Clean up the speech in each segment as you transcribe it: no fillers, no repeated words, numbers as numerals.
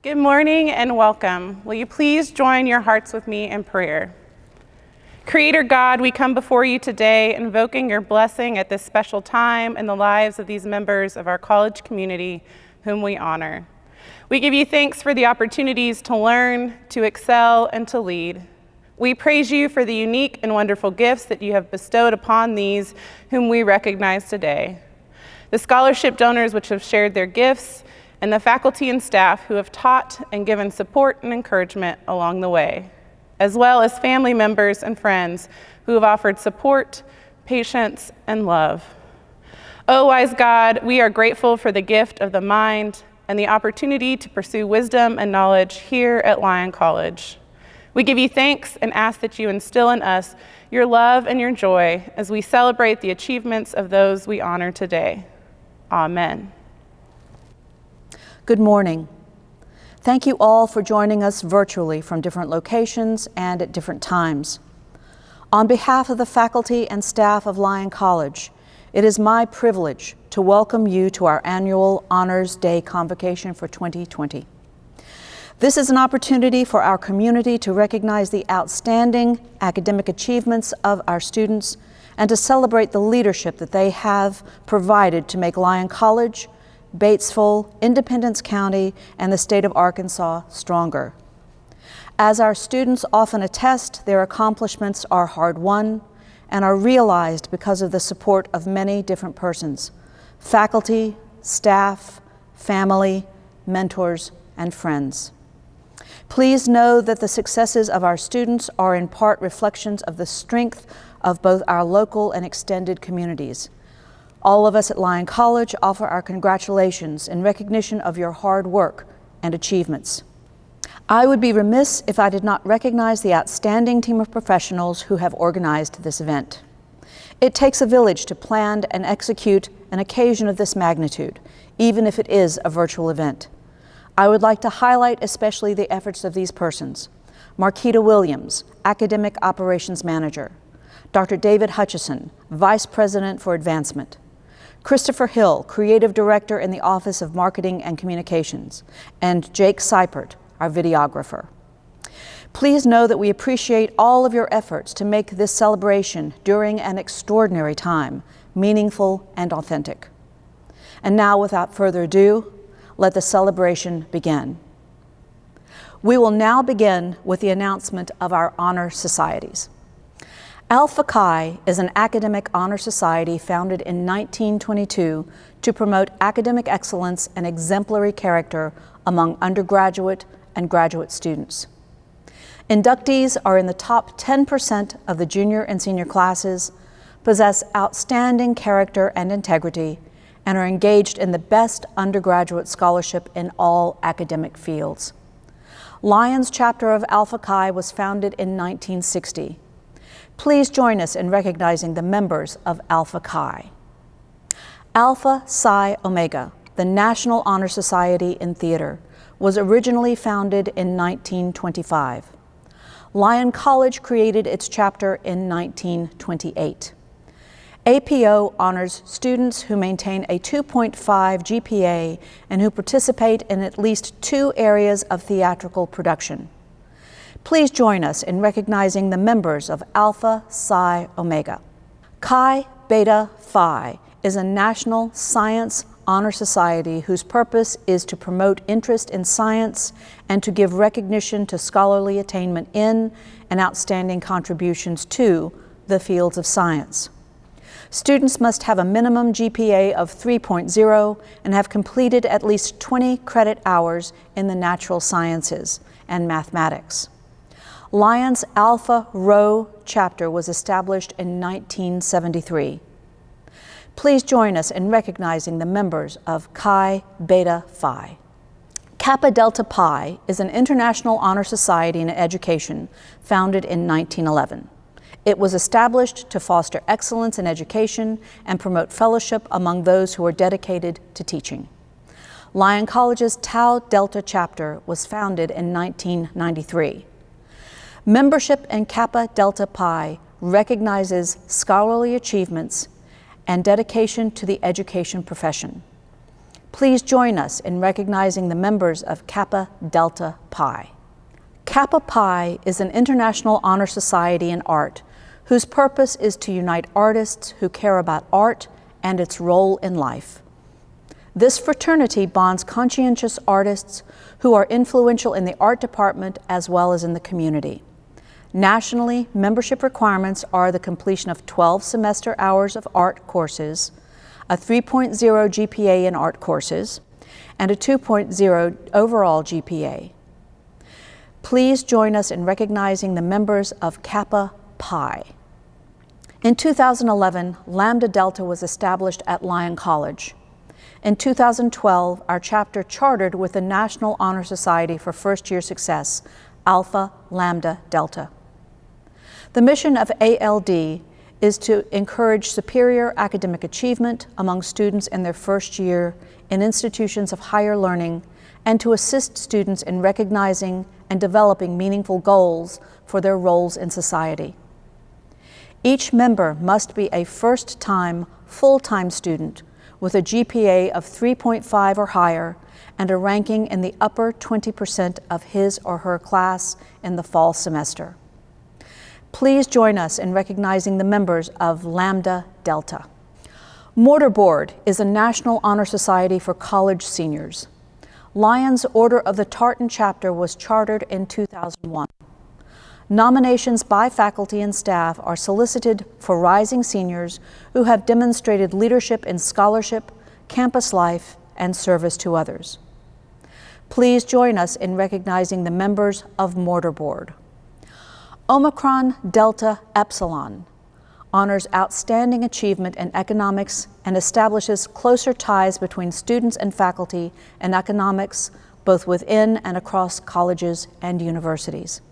Good morning and welcome. Will you please join your hearts with me in prayer? Creator God, we come before you today invoking your blessing at this special time in the lives of these members of our college community whom we honor. We give you thanks for the opportunities to learn, to excel, and to lead. We praise you for the unique and wonderful gifts that you have bestowed upon these whom we recognize today. The scholarship donors which have shared their gifts, and the faculty and staff who have taught and given support and encouragement along the way, as well as family members and friends who have offered support, patience, and love. Oh, wise God, we are grateful for the gift of the mind and the opportunity to pursue wisdom and knowledge here at Lyon College. We give you thanks and ask that you instill in us your love and your joy as we celebrate the achievements of those we honor today. Amen. Good morning. Thank you all for joining us virtually from different locations and at different times. On behalf of the faculty and staff of Lyon College, it is my privilege to welcome you to our annual Honors Day Convocation for 2020. This is an opportunity for our community to recognize the outstanding academic achievements of our students and to celebrate the leadership that they have provided to make Lyon College, Batesville, Independence County, and the state of Arkansas stronger. As our students often attest, their accomplishments are hard-won and are realized because of the support of many different persons: faculty, staff, family, mentors, and friends. Please know that the successes of our students are in part reflections of the strength of both our local and extended communities. All of us at Lyon College offer our congratulations in recognition of your hard work and achievements. I would be remiss if I did not recognize the outstanding team of professionals who have organized this event. It takes a village to plan and execute an occasion of this magnitude, even if it is a virtual event. I would like to highlight especially the efforts of these persons: Marquita Williams, Academic Operations Manager; Dr. David Hutchison, Vice President for Advancement; Christopher Hill, Creative Director in the Office of Marketing and Communications; and Jake Seipert, our videographer. Please know that we appreciate all of your efforts to make this celebration during an extraordinary time meaningful and authentic. And now, without further ado, let the celebration begin. We will now begin with the announcement of our honor societies. Alpha Chi is an academic honor society founded in 1922 to promote academic excellence and exemplary character among undergraduate and graduate students. Inductees are in the top 10% of the junior and senior classes, possess outstanding character and integrity, and are engaged in the best undergraduate scholarship in all academic fields. Lyon's chapter of Alpha Chi was founded in 1960. Please join us in recognizing the members of Alpha Chi. Alpha Psi Omega, the National Honor Society in Theater, was originally founded in 1925. Lyon College created its chapter in 1928. APO honors students who maintain a 2.5 GPA and who participate in at least 2 areas of theatrical production. Please join us in recognizing the members of Alpha Psi Omega. Chi Beta Phi is a national science honor society whose purpose is to promote interest in science and to give recognition to scholarly attainment in and outstanding contributions to the fields of science. Students must have a minimum GPA of 3.0 and have completed at least 20 credit hours in the natural sciences and mathematics. Lyon's Alpha Rho chapter was established in 1973. Please join us in recognizing the members of Chi Beta Phi. Kappa Delta Pi is an international honor society in education founded in 1911. It was established to foster excellence in education and promote fellowship among those who are dedicated to teaching. Lyon College's Tau Delta chapter was founded in 1993. Membership in Kappa Delta Pi recognizes scholarly achievements and dedication to the education profession. Please join us in recognizing the members of Kappa Delta Pi. Kappa Pi is an international honor society in art whose purpose is to unite artists who care about art and its role in life. This fraternity bonds conscientious artists who are influential in the art department as well as in the community. Nationally, membership requirements are the completion of 12 semester hours of art courses, a 3.0 GPA in art courses, and a 2.0 overall GPA. Please join us in recognizing the members of Kappa Pi. In 2011, Lambda Delta was established at Lyon College. In 2012, our chapter chartered with the National Honor Society for First-Year Success, Alpha Lambda Delta. The mission of ALD is to encourage superior academic achievement among students in their first year in institutions of higher learning and to assist students in recognizing and developing meaningful goals for their roles in society. Each member must be a first-time, full-time student with a GPA of 3.5 or higher and a ranking in the upper 20% of his or her class in the fall semester. Please join us in recognizing the members of Lambda Delta. Mortarboard is a national honor society for college seniors. Lyon's Order of the Tartan chapter was chartered in 2001. Nominations by faculty and staff are solicited for rising seniors who have demonstrated leadership in scholarship, campus life, and service to others. Please join us in recognizing the members of Mortarboard. Omicron Delta Epsilon honors outstanding achievement in economics and establishes closer ties between students and faculty in economics, both within and across colleges and universities.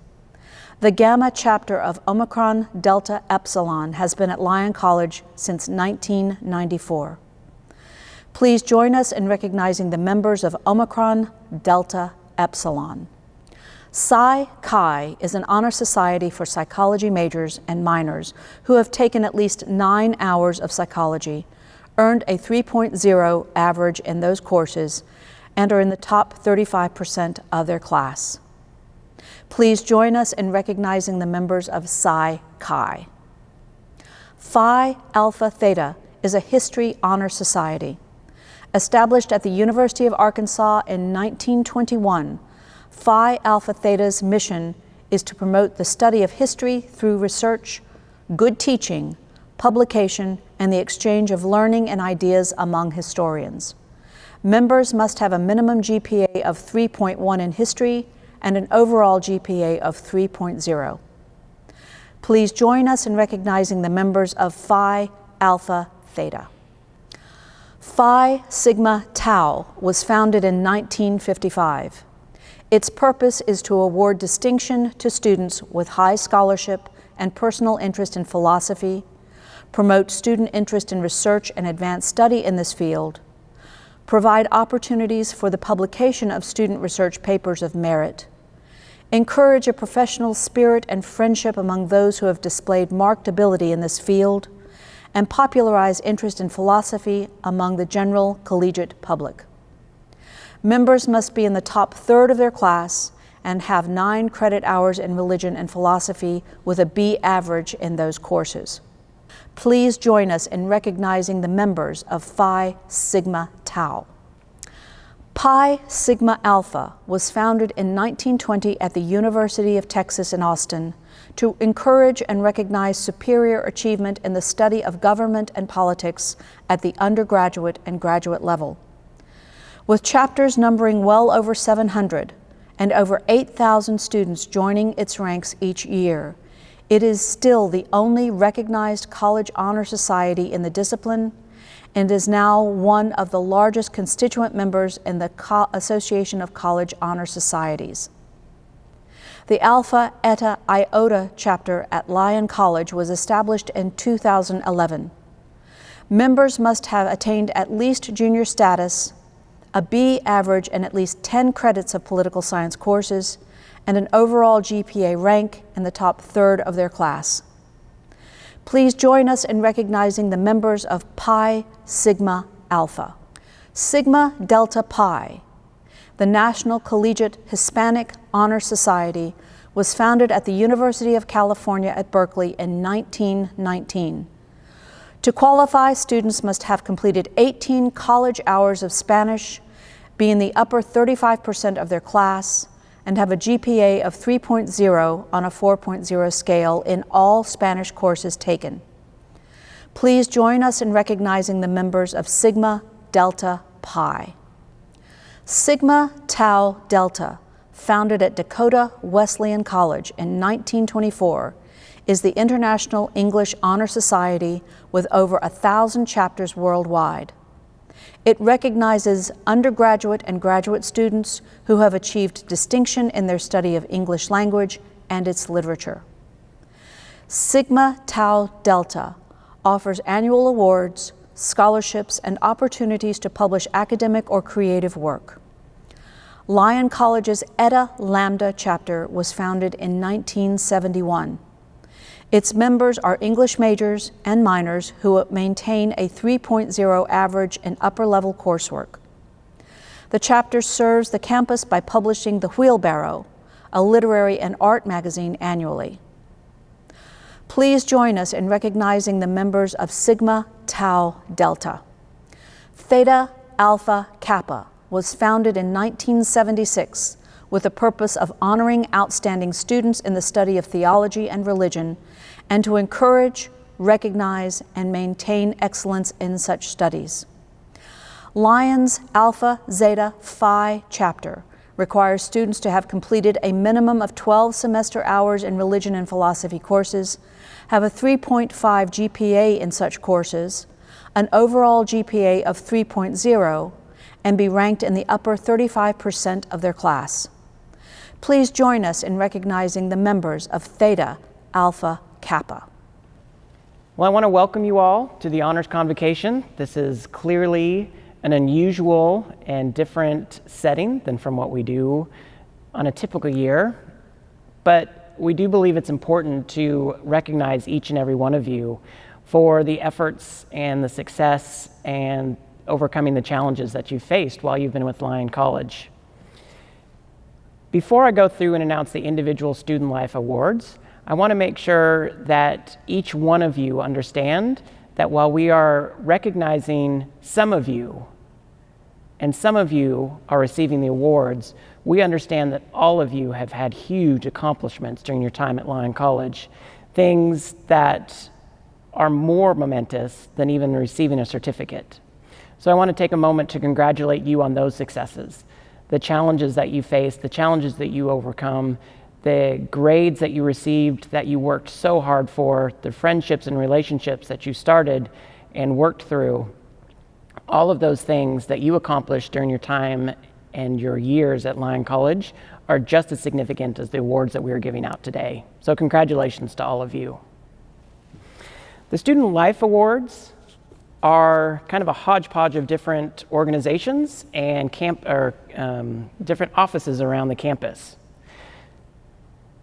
The Gamma chapter of Omicron Delta Epsilon has been at Lyon College since 1994. Please join us in recognizing the members of Omicron Delta Epsilon. Psi Chi is an honor society for psychology majors and minors who have taken at least 9 hours of psychology, earned a 3.0 average in those courses, and are in the top 35% of their class. Please join us in recognizing the members of Psi Chi. Phi Alpha Theta is a history honor society. Established at the University of Arkansas in 1921, Phi Alpha Theta's mission is to promote the study of history through research, good teaching, publication, and the exchange of learning and ideas among historians. Members must have a minimum GPA of 3.1 in history and an overall GPA of 3.0. Please join us in recognizing the members of Phi Alpha Theta. Phi Sigma Tau was founded in 1955. Its purpose is to award distinction to students with high scholarship and personal interest in philosophy, promote student interest in research and advanced study in this field, provide opportunities for the publication of student research papers of merit, encourage a professional spirit and friendship among those who have displayed marked ability in this field, and popularize interest in philosophy among the general collegiate public. Members must be in the top third of their class and have 9 credit hours in religion and philosophy with a B average in those courses. Please join us in recognizing the members of Phi Sigma Tau. Pi Sigma Alpha was founded in 1920 at the University of Texas in Austin to encourage and recognize superior achievement in the study of government and politics at the undergraduate and graduate level. With chapters numbering well over 700 and over 8,000 students joining its ranks each year, it is still the only recognized college honor society in the discipline and is now one of the largest constituent members in the Association of College Honor Societies. The Alpha Eta Iota chapter at Lyon College was established in 2011. Members must have attained at least junior status, a B average in at least 10 credits of political science courses, and an overall GPA rank in the top third of their class. Please join us in recognizing the members of Pi Sigma Alpha. Sigma Delta Pi, the National Collegiate Hispanic Honor Society, was founded at the University of California at Berkeley in 1919. To qualify, students must have completed 18 college hours of Spanish, be in the upper 35% of their class, and have a GPA of 3.0 on a 4.0 scale in all Spanish courses taken. Please join us in recognizing the members of Sigma Delta Pi. Sigma Tau Delta, founded at Dakota Wesleyan College in 1924, is the International English Honor Society with over 1,000 chapters worldwide. It recognizes undergraduate and graduate students who have achieved distinction in their study of English language and its literature. Sigma Tau Delta offers annual awards, scholarships, and opportunities to publish academic or creative work. Lyon College's Eta Lambda chapter was founded in 1971. Its members are English majors and minors who maintain a 3.0 average in upper-level coursework. The chapter serves the campus by publishing The Wheelbarrow, a literary and art magazine, annually. Please join us in recognizing the members of Sigma Tau Delta. Theta Alpha Kappa was founded in 1976 with the purpose of honoring outstanding students in the study of theology and religion, and to encourage, recognize, and maintain excellence in such studies. Lyon's Alpha Zeta Phi chapter requires students to have completed a minimum of 12 semester hours in religion and philosophy courses, have a 3.5 GPA in such courses, an overall GPA of 3.0, and be ranked in the upper 35% of their class. Please join us in recognizing the members of Theta Alpha Kappa. Well, I want to welcome you all to the Honors Convocation. This is clearly an unusual and different setting than from what we do on a typical year, but we do believe it's important to recognize each and every one of you for the efforts and the success and overcoming the challenges that you've faced while you've been with Lyon College. Before I go through and announce the individual Student Life Awards, I want to make sure that each one of you understand that while we are recognizing some of you, and some of you are receiving the awards, we understand that all of you have had huge accomplishments during your time at Lyon College, things that are more momentous than even receiving a certificate. So I want to take a moment to congratulate you on those successes, the challenges that you faced, the challenges that you overcome, the grades that you received that you worked so hard for, the friendships and relationships that you started and worked through. All of those things that you accomplished during your time and your years at Lyon College are just as significant as the awards that we are giving out today. So congratulations to all of you. The Student Life Awards are kind of a hodgepodge of different organizations and different offices around the campus.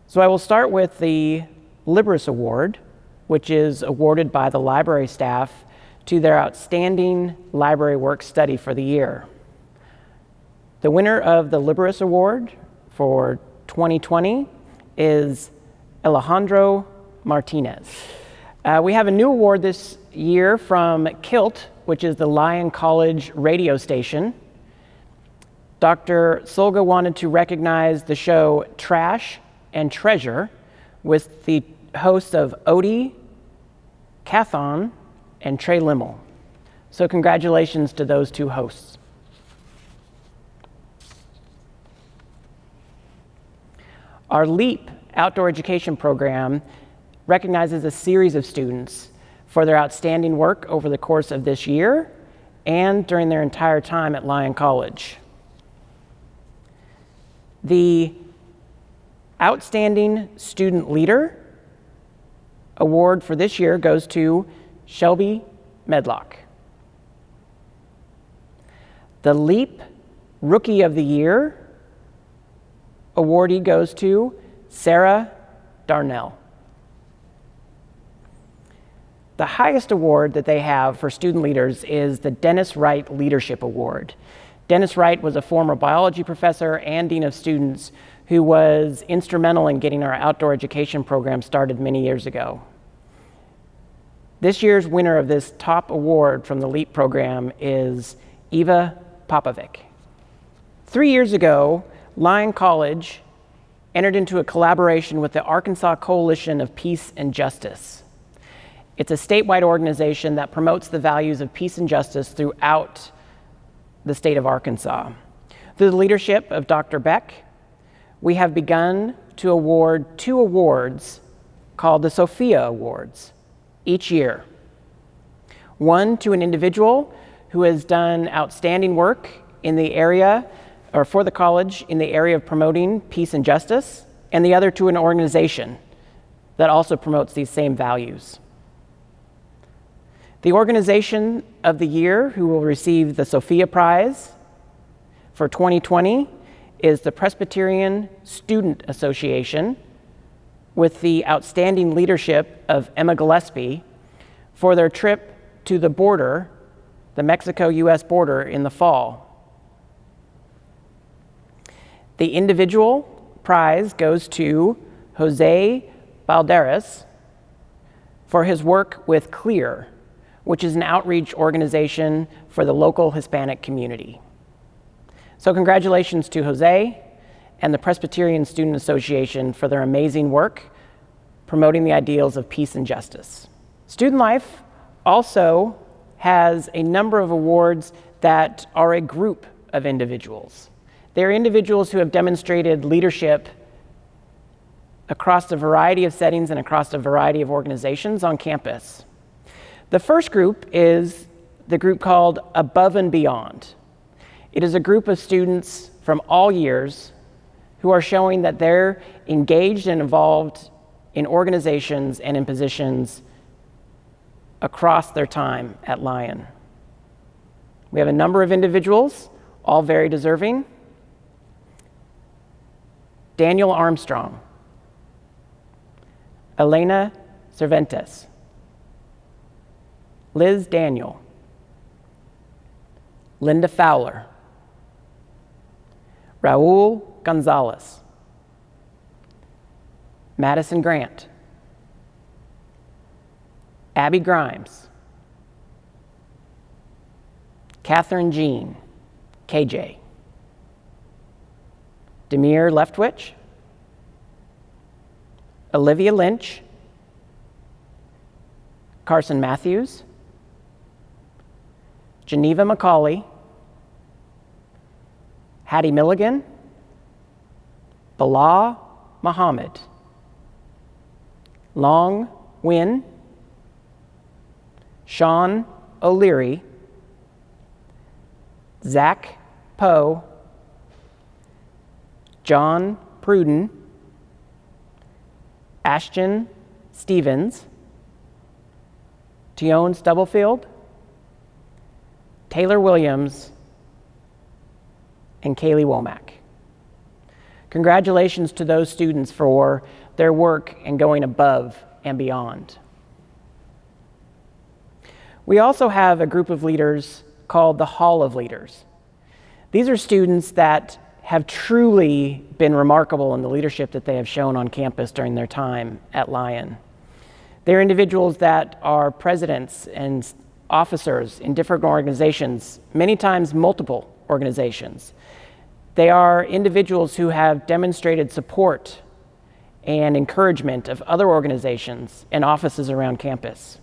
So I will start with the Liberis Award, which is awarded by the library staff to their outstanding library work study for the year. The winner of the Liberis Award for 2020 is Alejandro Martinez. We have a new award this year from KILT, which is the Lyon College radio station. Dr. Solga wanted to recognize the show Trash and Treasure with the hosts of Odie, Cathon, and Trey Limmel. So congratulations to those two hosts. Our LEAP outdoor education program recognizes a series of students for their outstanding work over the course of this year and during their entire time at Lyon College. The Outstanding Student Leader Award for this year goes to Shelby Medlock. The LEAP Rookie of the Year awardee goes to Sarah Darnell. The highest award that they have for student leaders is the Dennis Wright Leadership Award. Dennis Wright was a former biology professor and dean of students who was instrumental in getting our outdoor education program started many years ago. This year's winner of this top award from the LEAP program is Eva Popovic. 3 years ago, Lyon College entered into a collaboration with the Arkansas Coalition of Peace and Justice. It's a statewide organization that promotes the values of peace and justice throughout the state of Arkansas. Through the leadership of Dr. Beck, we have begun to award 2 awards called the Sophia Awards each year. One to an individual who has done outstanding work in the area or for the college in the area of promoting peace and justice, and the other to an organization that also promotes these same values. The organization of the year who will receive the Sophia Prize for 2020 is the Presbyterian Student Association, with the outstanding leadership of Emma Gillespie for their trip to the border, the Mexico-US border, in the fall. The individual prize goes to Jose Balderas for his work with CLEAR, which is an outreach organization for the local Hispanic community. So congratulations to Jose and the Presbyterian Student Association for their amazing work promoting the ideals of peace and justice. Student Life also has a number of awards that are a group of individuals. They're individuals who have demonstrated leadership across a variety of settings and across a variety of organizations on campus. The first group is the group called Above and Beyond. It is a group of students from all years who are showing that they're engaged and involved in organizations and in positions across their time at Lyon. We have a number of individuals, all very deserving. Daniel Armstrong, Elena Cervantes, Liz Daniel, Linda Fowler, Raul Gonzalez, Madison Grant, Abby Grimes, Catherine Jean, KJ, Demir Leftwich, Olivia Lynch, Carson Matthews, Geneva McCauley, Hattie Milligan, Bilal Muhammad, Long Nguyen, Sean O'Leary, Zach Poe, John Pruden, Ashton Stevens, Tion Stubblefield, Taylor Williams, and Kaylee Womack. Congratulations to those students for their work and going above and beyond. We also have a group of leaders called the Hall of Leaders. These are students that have truly been remarkable in the leadership that they have shown on campus during their time at Lyon. They're individuals that are presidents and officers in different organizations, many times multiple organizations. They are individuals who have demonstrated support and encouragement of other organizations and offices around campus.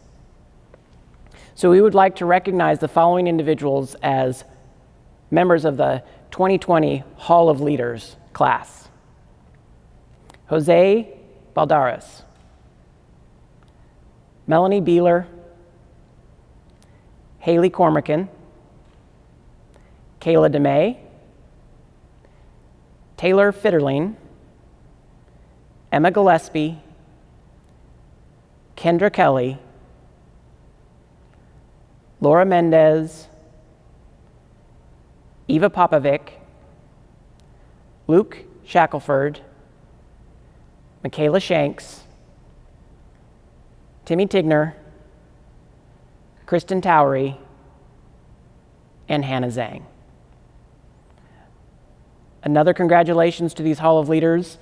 So we would like to recognize the following individuals as members of the 2020 Hall of Leaders class. Jose Baldaras, Melanie Beeler, Haley Cormican, Kayla DeMay, Taylor Fitterling, Emma Gillespie, Kendra Kelly, Laura Mendez, Eva Popovic, Luke Shackelford, Michaela Shanks, Timmy Tigner, Kristen Towery, and Hannah Zhang. Another congratulations to these Hall of Leaders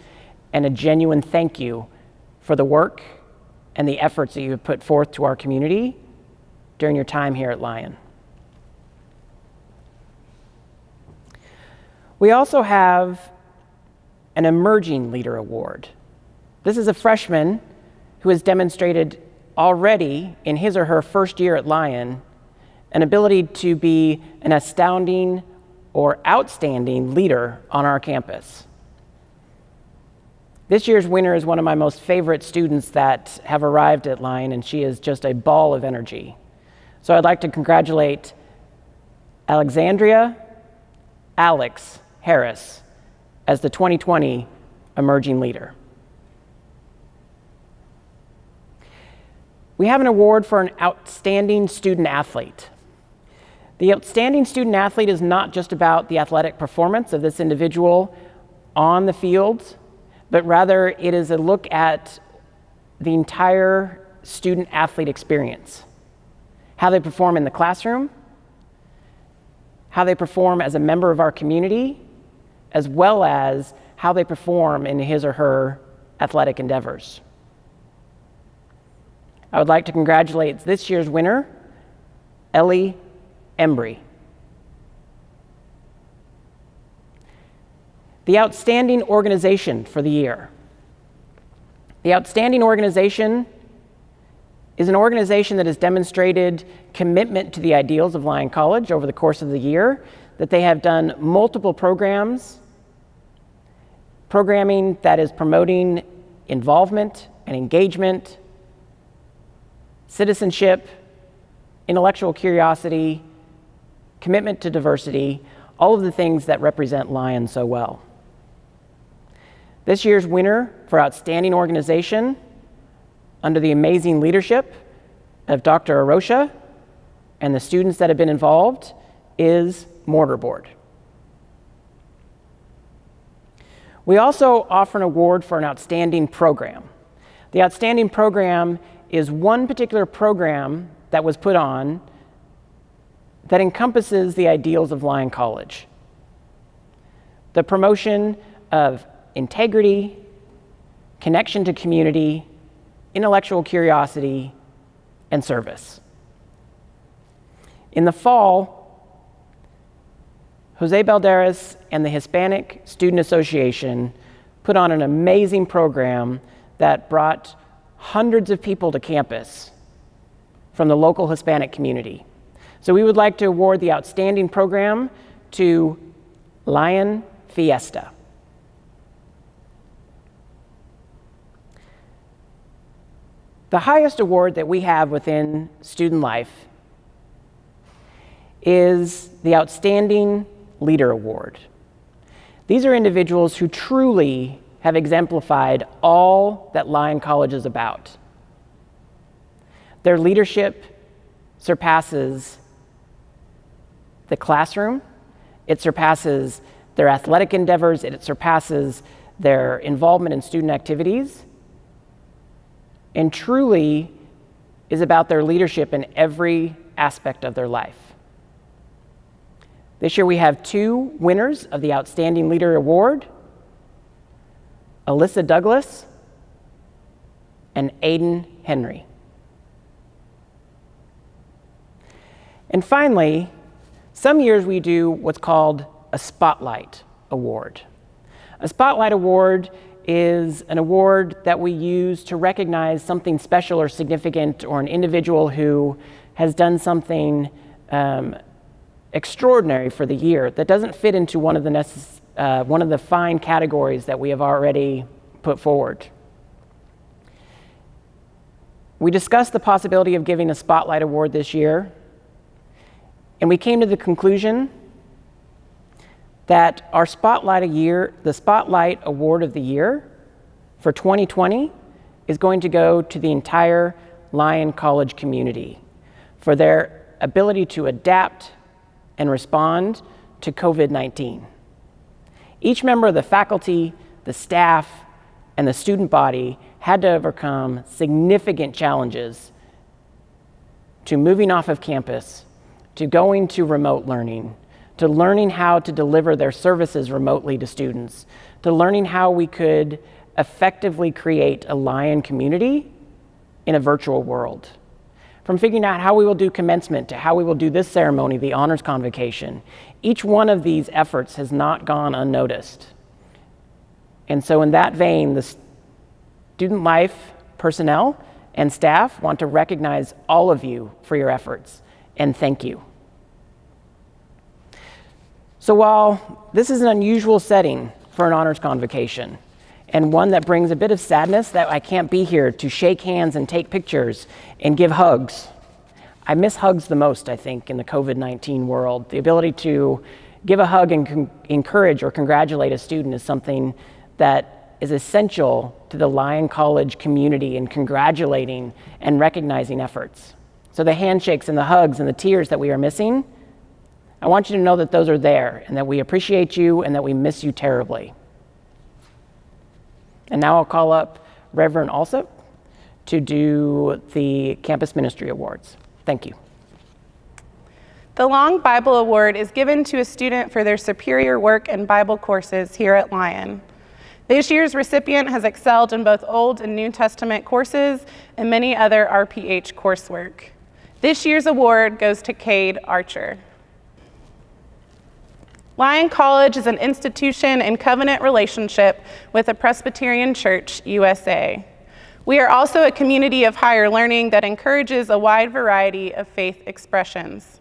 and a genuine thank you for the work and the efforts that you have put forth to our community during your time here at Lyon. We also have an Emerging Leader Award. This is a freshman who has demonstrated already in his or her first year at Lyon an ability to be an astounding or outstanding leader on our campus. This year's winner is one of my most favorite students that have arrived at Lyon, and she is just a ball of energy. So I'd like to congratulate Alexandria Alex Harris as the 2020 Emerging Leader. We have an award for an outstanding student athlete. The outstanding student athlete is not just about the athletic performance of this individual on the field, but rather it is a look at the entire student athlete experience. How they perform in the classroom, how they perform as a member of our community, as well as how they perform in his or her athletic endeavors. I would like to congratulate this year's winner, Ellie Embry. The Outstanding Organization for the year. The Outstanding Organization is an organization that has demonstrated commitment to the ideals of Lyon College over the course of the year, that they have done multiple programming that is promoting involvement and engagement, citizenship, intellectual curiosity, commitment to diversity, all of the things that represent Lyon so well. This year's winner for Outstanding Organization, under the amazing leadership of Dr. Arosha and the students that have been involved, is Mortarboard. We also offer an award for an outstanding program. The outstanding program is one particular program that was put on that encompasses the ideals of Lyon College. The promotion of integrity, connection to community, intellectual curiosity, and service. In the fall, Jose Balderas and the Hispanic Student Association put on an amazing program that brought hundreds of people to campus from the local Hispanic community. So we would like to award the outstanding program to Lyon Fiesta. The highest award that we have within student life is the Outstanding Leader Award. These are individuals who truly have exemplified all that Lyon College is about. Their leadership surpasses the classroom, it surpasses their athletic endeavors, it surpasses their involvement in student activities, and truly is about their leadership in every aspect of their life. This year we have two winners of the Outstanding Leader Award, Alyssa Douglas and Aiden Henry. And finally, some years we do what's called a Spotlight Award. A Spotlight Award is an award that we use to recognize something special or significant, or an individual who has done something extraordinary for the year that doesn't fit into one of the fine categories that we have already put forward. We discussed the possibility of giving a Spotlight Award this year, and we came to the conclusion that our the Spotlight Award of the Year for 2020 is going to go to the entire Lyon College community for their ability to adapt and respond to COVID-19. Each member of the faculty, the staff, and the student body had to overcome significant challenges to moving off of campus, to going to remote learning, to learning how to deliver their services remotely to students, to learning how we could effectively create a Lyon community in a virtual world. From figuring out how we will do commencement to how we will do this ceremony, the Honors Convocation, each one of these efforts has not gone unnoticed. And so in that vein, the student life personnel and staff want to recognize all of you for your efforts, and thank you. So while this is an unusual setting for an Honors Convocation, and one that brings a bit of sadness that I can't be here to shake hands and take pictures and give hugs. I miss hugs the most, I think, in the COVID-19 world. The ability to give a hug and encourage or congratulate a student is something that is essential to the Lyon College community in congratulating and recognizing efforts. So the handshakes and the hugs and the tears that we are missing, I want you to know that those are there and that we appreciate you and that we miss you terribly. And now I'll call up Reverend Alsop to do the Campus Ministry Awards. Thank you. The Long Bible Award is given to a student for their superior work in Bible courses here at Lyon. This year's recipient has excelled in both Old and New Testament courses and many other RPH coursework. This year's award goes to Cade Archer. Lyon College is an institution in covenant relationship with the Presbyterian Church, USA. We are also a community of higher learning that encourages a wide variety of faith expressions.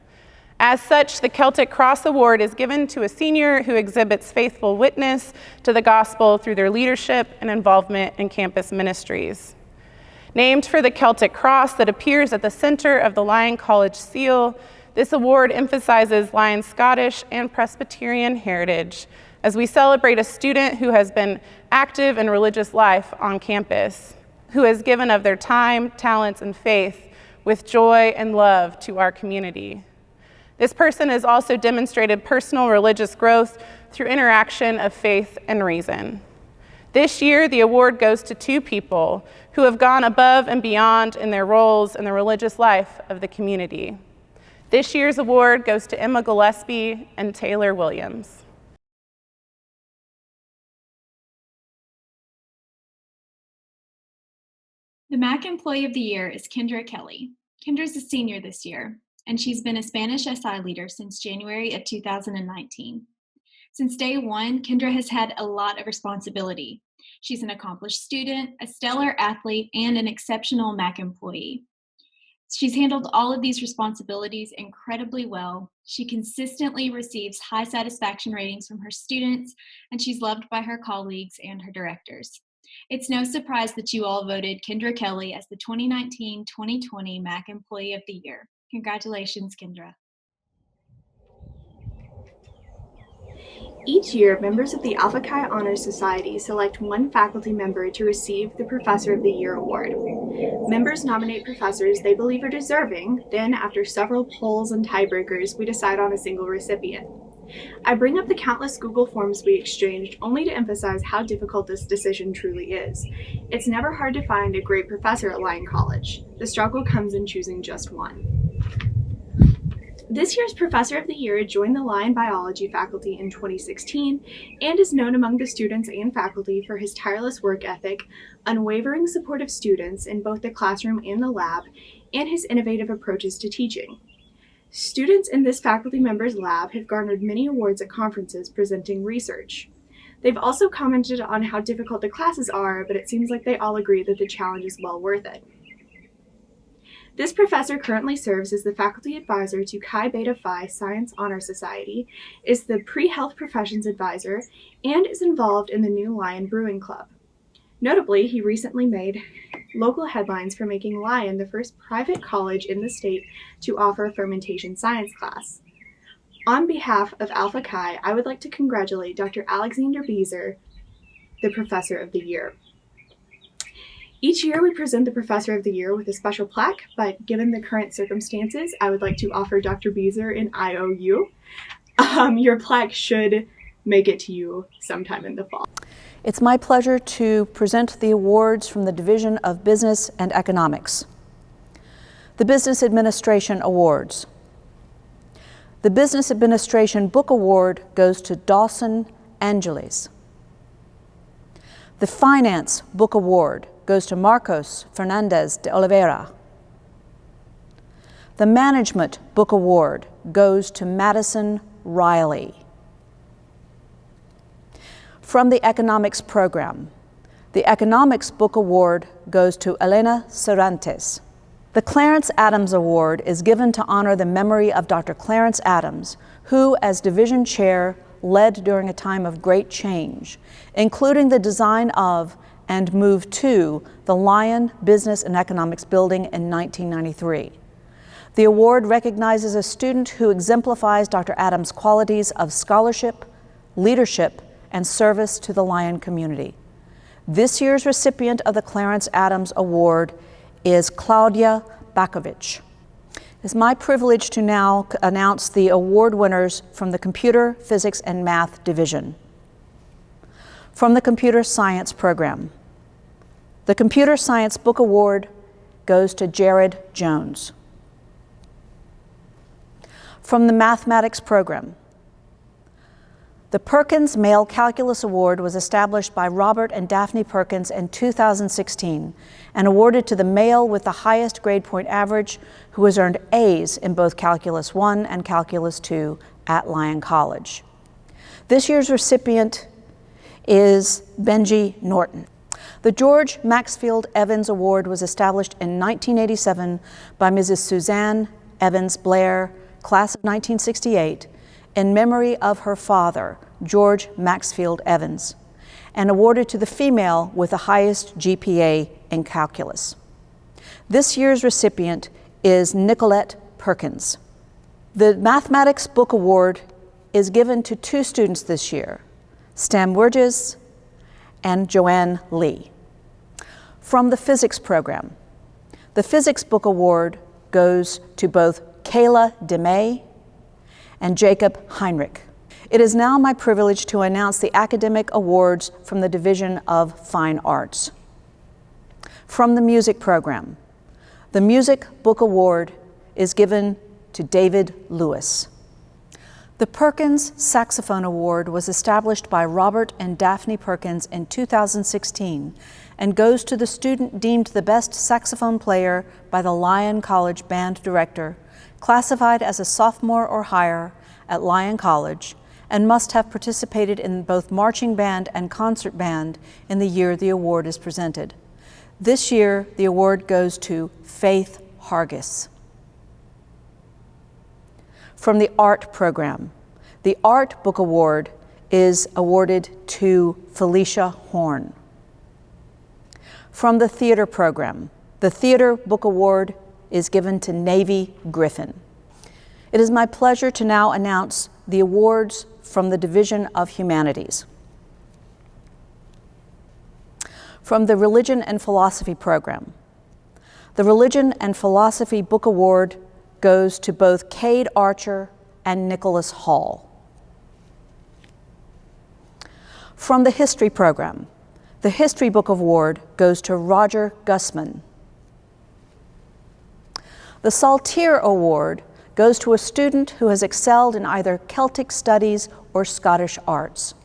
As such, the Celtic Cross Award is given to a senior who exhibits faithful witness to the gospel through their leadership and involvement in campus ministries. Named for the Celtic cross that appears at the center of the Lyon College seal, this award emphasizes Lyon's Scottish and Presbyterian heritage as we celebrate a student who has been active in religious life on campus, who has given of their time, talents, and faith with joy and love to our community. This person has also demonstrated personal religious growth through interaction of faith and reason. This year, the award goes to two people who have gone above and beyond in their roles in the religious life of the community. This year's award goes to Emma Gillespie and Taylor Williams. The MAC Employee of the Year is Kendra Kelly. Kendra's a senior this year, and she's been a Spanish SI leader since January of 2019. Since day one, Kendra has had a lot of responsibility. She's an accomplished student, a stellar athlete, and an exceptional MAC employee. She's handled all of these responsibilities incredibly well. She consistently receives high satisfaction ratings from her students, and she's loved by her colleagues and her directors. It's no surprise that you all voted Kendra Kelly as the 2019-2020 MAC Employee of the Year. Congratulations, Kendra. Each year, members of the Alpha Chi Honors Society select one faculty member to receive the Professor of the Year award. Members nominate professors they believe are deserving, then after several polls and tiebreakers, we decide on a single recipient. I bring up the countless Google Forms we exchanged only to emphasize how difficult this decision truly is. It's never hard to find a great professor at Lyon College. The struggle comes in choosing just one. This year's Professor of the Year joined the Lyon Biology faculty in 2016 and is known among the students and faculty for his tireless work ethic, unwavering support of students in both the classroom and the lab, and his innovative approaches to teaching. Students in this faculty member's lab have garnered many awards at conferences presenting research. They've also commented on how difficult the classes are, but it seems like they all agree that the challenge is well worth it. This professor currently serves as the faculty advisor to Chi Beta Phi Science Honor Society, is the pre-health professions advisor, and is involved in the new Lyon Brewing Club. Notably, he recently made local headlines for making Lyon the first private college in the state to offer a fermentation science class. On behalf of Alpha Chi, I would like to congratulate Dr. Alexander Beezer, the Professor of the Year. Each year we present the Professor of the Year with a special plaque, but given the current circumstances, I would like to offer Dr. Beezer an IOU. Your plaque should make it to you sometime in the fall. It's my pleasure to present the awards from the Division of Business and Economics. The Business Administration Awards. The Business Administration Book Award goes to Dawson Angeles. The Finance Book Award goes to Marcos Fernandez de Oliveira. The Management Book Award goes to Madison Riley. From the Economics Program, the Economics Book Award goes to Elena Cervantes. The Clarence Adams Award is given to honor the memory of Dr. Clarence Adams, who, as division chair, led during a time of great change, including the design of and move to the Lyon Business and Economics Building in 1993. The award recognizes a student who exemplifies Dr. Adams' qualities of scholarship, leadership, and service to the Lyon community. This year's recipient of the Clarence Adams Award is Claudia Bakovich. It is my privilege to now announce the award winners from the Computer, Physics, and Math Division. From the Computer Science Program, the Computer Science Book Award goes to Jared Jones. From the Mathematics Program, the Perkins Male Calculus Award was established by Robert and Daphne Perkins in 2016 and awarded to the male with the highest grade point average who has earned A's in both Calculus 1 and Calculus 2 at Lyon College. This year's recipient is Benji Norton. The George Maxfield Evans Award was established in 1987 by Mrs. Suzanne Evans Blair, class of 1968, in memory of her father, George Maxfield Evans, and awarded to the female with the highest GPA in calculus. This year's recipient is Nicolette Perkins. The Mathematics Book Award is given to two students this year, Stam Wurges and Joanne Lee. From the Physics Program, the Physics Book Award goes to both Kayla DeMay and Jacob Heinrich. It is now my privilege to announce the academic awards from the Division of Fine Arts. From the Music Program, the Music Book Award is given to David Lewis. The Perkins Saxophone Award was established by Robert and Daphne Perkins in 2016 and goes to the student deemed the best saxophone player by the Lyon College Band Director, classified as a sophomore or higher at Lyon College, and must have participated in both marching band and concert band in the year the award is presented. This year, the award goes to Faith Hargis. From the Art Program, the Art Book Award is awarded to Felicia Horn. From the Theater Program, the Theater Book Award is given to Navy Griffin. It is my pleasure to now announce the awards from the Division of Humanities. From the Religion and Philosophy Program, the Religion and Philosophy Book Award goes to both Cade Archer and Nicholas Hall. From the History Program, the History Book Award goes to Roger Gussman. The Saltire Award goes to a student who has excelled in either Celtic studies or Scottish arts.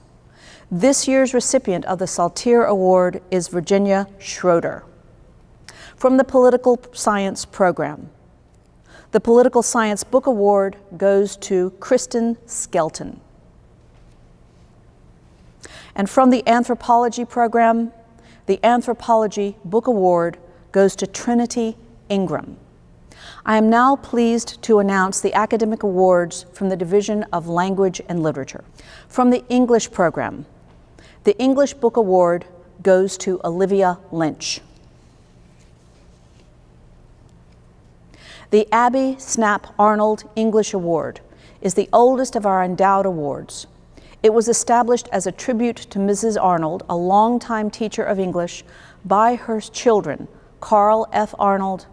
This year's recipient of the Saltire Award is Virginia Schroeder. From the Political Science Program, the Political Science Book Award goes to Kristen Skelton. And from the Anthropology Program, the Anthropology Book Award goes to Trinity Ingram. I am now pleased to announce the academic awards from the Division of Language and Literature. From the English Program, the English Book Award goes to Olivia Lynch. The Abby Snap Arnold English Award is the oldest of our endowed awards. It was established as a tribute to Mrs. Arnold, a longtime teacher of English, by her children, Carl F. Arnold,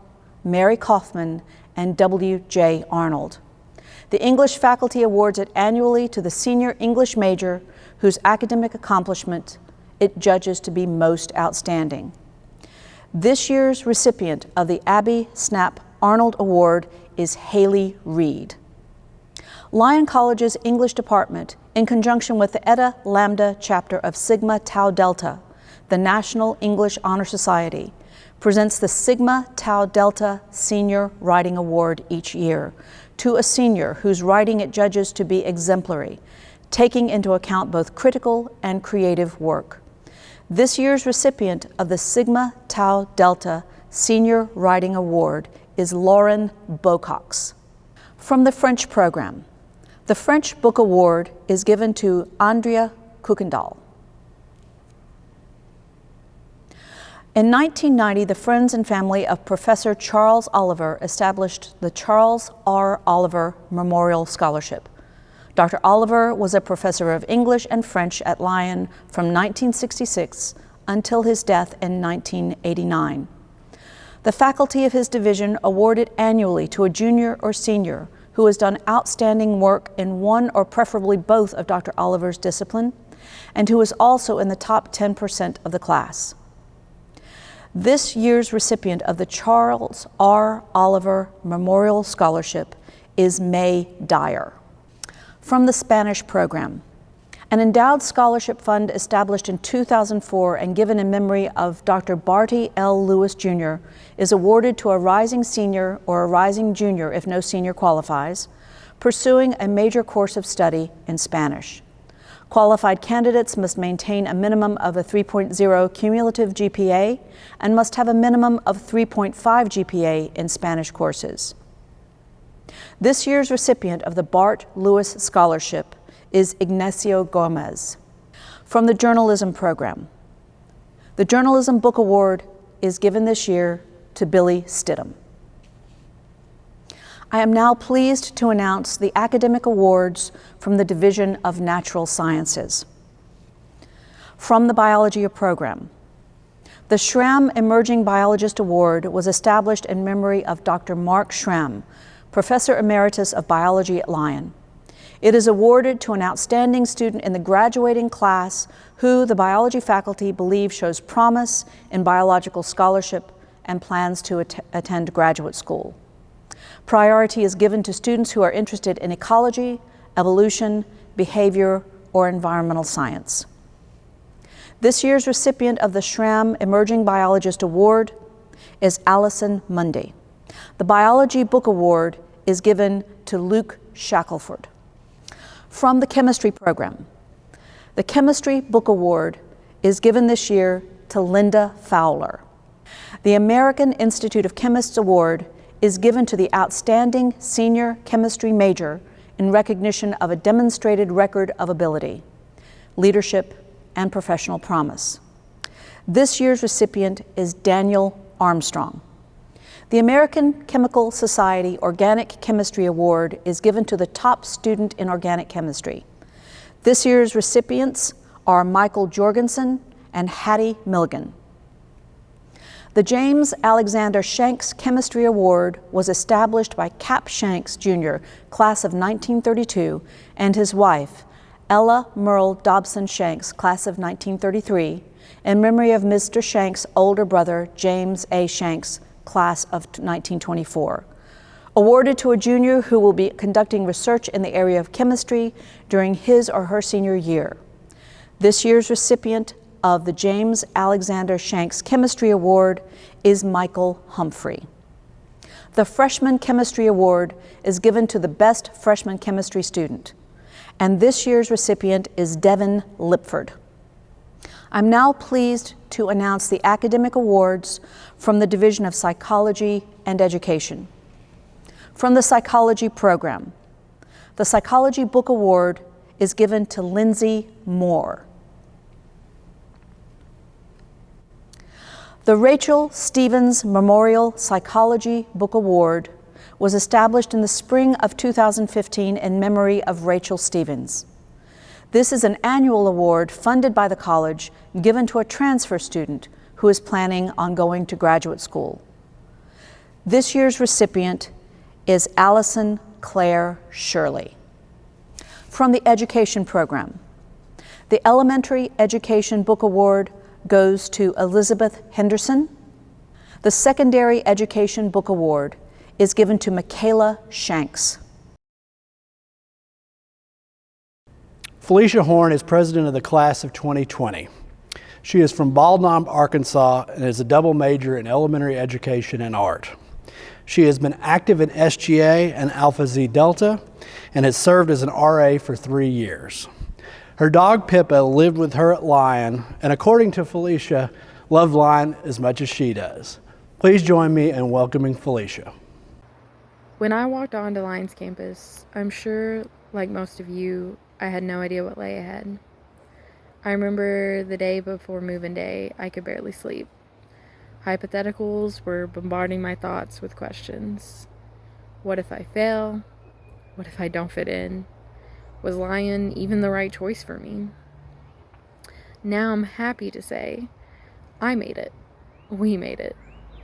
Mary Kaufman, and W.J. Arnold. The English faculty awards it annually to the senior English major whose academic accomplishment it judges to be most outstanding. This year's recipient of the Abby Snap Arnold Award is Haley Reed. Lyon College's English department, in conjunction with the Eta Lambda chapter of Sigma Tau Delta, the National English Honor Society, presents the Sigma Tau Delta Senior Writing Award each year to a senior whose writing it judges to be exemplary, taking into account both critical and creative work. This year's recipient of the Sigma Tau Delta Senior Writing Award is Lauren Bocox. From the French program, the French Book Award is given to Andrea Kuykendall. In 1990, the friends and family of Professor Charles Oliver established the Charles R. Oliver Memorial Scholarship. Dr. Oliver was a professor of English and French at Lyon from 1966 until his death in 1989. The faculty of his division awarded annually to a junior or senior who has done outstanding work in one or preferably both of Dr. Oliver's discipline, and who is also in the top 10% of the class. This year's recipient of the Charles R. Oliver Memorial Scholarship is May Dyer. From the Spanish program, an endowed scholarship fund established in 2004 and given in memory of Dr. Barty L. Lewis Jr. is awarded to a rising senior or a rising junior, if no senior qualifies, pursuing a major course of study in Spanish. Qualified candidates must maintain a minimum of a 3.0 cumulative GPA and must have a minimum of 3.5 GPA in Spanish courses. This year's recipient of the Bart Lewis Scholarship is Ignacio Gomez. From the Journalism program, the Journalism Book Award is given this year to Billy Stidham. I am now pleased to announce the academic awards from the Division of Natural Sciences. From the Biology program, the Schramm Emerging Biologist Award was established in memory of Dr. Mark Schramm, Professor Emeritus of Biology at Lyon. It is awarded to an outstanding student in the graduating class who the biology faculty believe shows promise in biological scholarship and plans to attend graduate school. Priority is given to students who are interested in ecology, evolution, behavior, or environmental science. This year's recipient of the Schramm Emerging Biologist Award is Allison Mundy. The Biology Book Award is given to Luke Shackelford. From the Chemistry program, the Chemistry Book Award is given this year to Linda Fowler. The American Institute of Chemists Award is given to the outstanding senior chemistry major in recognition of a demonstrated record of ability, leadership, and professional promise. This year's recipient is Daniel Armstrong. The American Chemical Society Organic Chemistry Award is given to the top student in organic chemistry. This year's recipients are Michael Jorgensen and Hattie Milligan. The James Alexander Shanks Chemistry Award was established by Cap Shanks, Jr., class of 1932, and his wife, Ella Merle Dobson Shanks, class of 1933, in memory of Mr. Shanks' older brother, James A. Shanks, class of 1924. Awarded to a junior who will be conducting research in the area of chemistry during his or her senior year. This year's recipient of the James Alexander Shanks Chemistry Award is Michael Humphrey. The Freshman Chemistry Award is given to the best freshman chemistry student, and this year's recipient is Devin Lipford. I'm now pleased to announce the academic awards from the Division of Psychology and Education. From the Psychology program, the Psychology Book Award is given to Lindsay Moore. The Rachel Stevens Memorial Psychology Book Award was established in the spring of 2015 in memory of Rachel Stevens. This is an annual award funded by the college given to a transfer student who is planning on going to graduate school. This year's recipient is Allison Claire Shirley. From the Education program, the Elementary Education Book Award goes to Elizabeth Henderson. The Secondary Education Book Award is given to Michaela Shanks. Felicia Horn is president of the class of 2020. She is from Baldwin, Arkansas, and is a double major in elementary education and art. She has been active in SGA and Alpha Zeta Delta and has served as an RA for 3 years. Her dog Pippa lived with her at Lyon, and according to Felicia, loved Lyon as much as she does. Please join me in welcoming Felicia. When I walked onto Lyon's campus, I'm sure, like most of you, I had no idea what lay ahead. I remember the day before move-in day, I could barely sleep. Hypotheticals were bombarding my thoughts with questions. What if I fail? What if I don't fit in? Was Lyon even the right choice for me? Now I'm happy to say, I made it. We made it.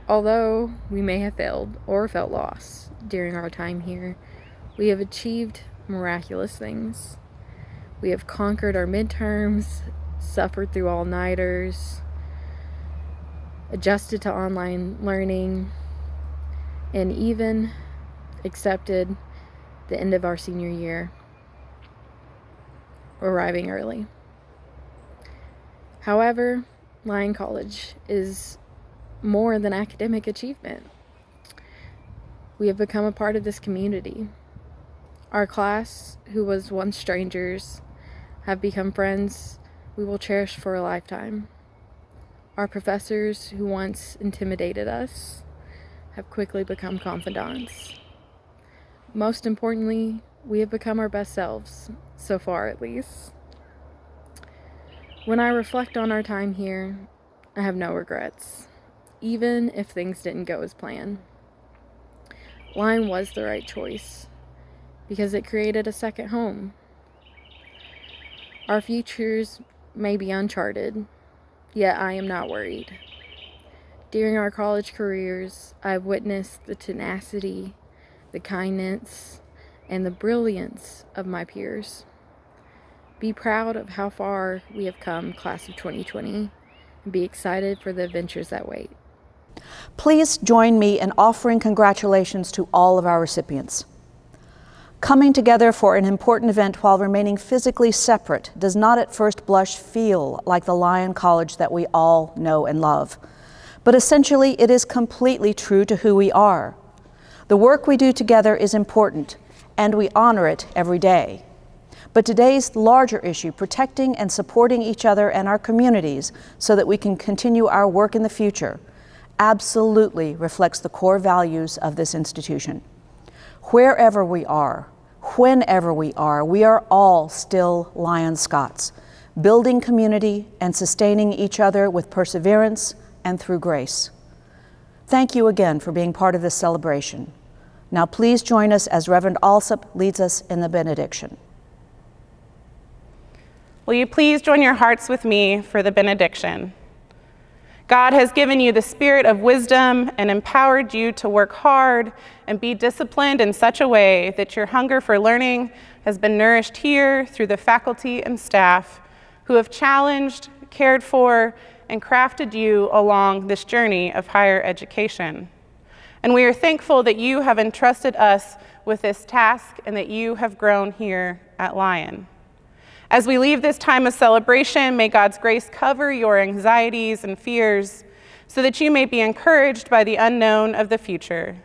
Although we may have failed or felt lost during our time here, we have achieved miraculous things. We have conquered our midterms, suffered through all-nighters, adjusted to online learning, and even accepted the end of our senior year, arriving early. However, Lyon College is more than academic achievement. We have become a part of this community. Our class, who was once strangers, have become friends we will cherish for a lifetime. Our professors, who once intimidated us, have quickly become confidants. Most importantly, we have become our best selves, so far at least. When I reflect on our time here, I have no regrets, even if things didn't go as planned. Lyon was the right choice, because it created a second home. Our futures may be uncharted, yet I am not worried. During our college careers, I've witnessed the tenacity, the kindness, and the brilliance of my peers. Be proud of how far we have come, class of 2020, and be excited for the adventures that wait. Please join me in offering congratulations to all of our recipients. Coming together for an important event while remaining physically separate does not at first blush feel like the Lyon College that we all know and love. But essentially, it is completely true to who we are. The work we do together is important, and we honor it every day. But today's larger issue, protecting and supporting each other and our communities so that we can continue our work in the future, absolutely reflects the core values of this institution. Wherever we are, whenever we are all still Lyon Scots, building community and sustaining each other with perseverance and through grace. Thank you again for being part of this celebration. Now please join us as Reverend Alsop leads us in the benediction. Will you please join your hearts with me for the benediction? God has given you the spirit of wisdom and empowered you to work hard and be disciplined in such a way that your hunger for learning has been nourished here through the faculty and staff who have challenged, cared for, and crafted you along this journey of higher education. And we are thankful that you have entrusted us with this task and that you have grown here at Lyon. As we leave this time of celebration, may God's grace cover your anxieties and fears so that you may be encouraged by the unknown of the future.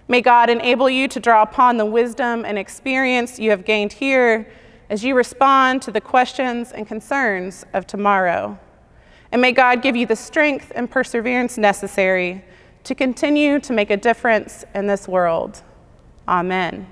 May God enable you to draw upon the wisdom and experience you have gained here as you respond to the questions and concerns of tomorrow. And may God give you the strength and perseverance necessary to continue to make a difference in this world. Amen.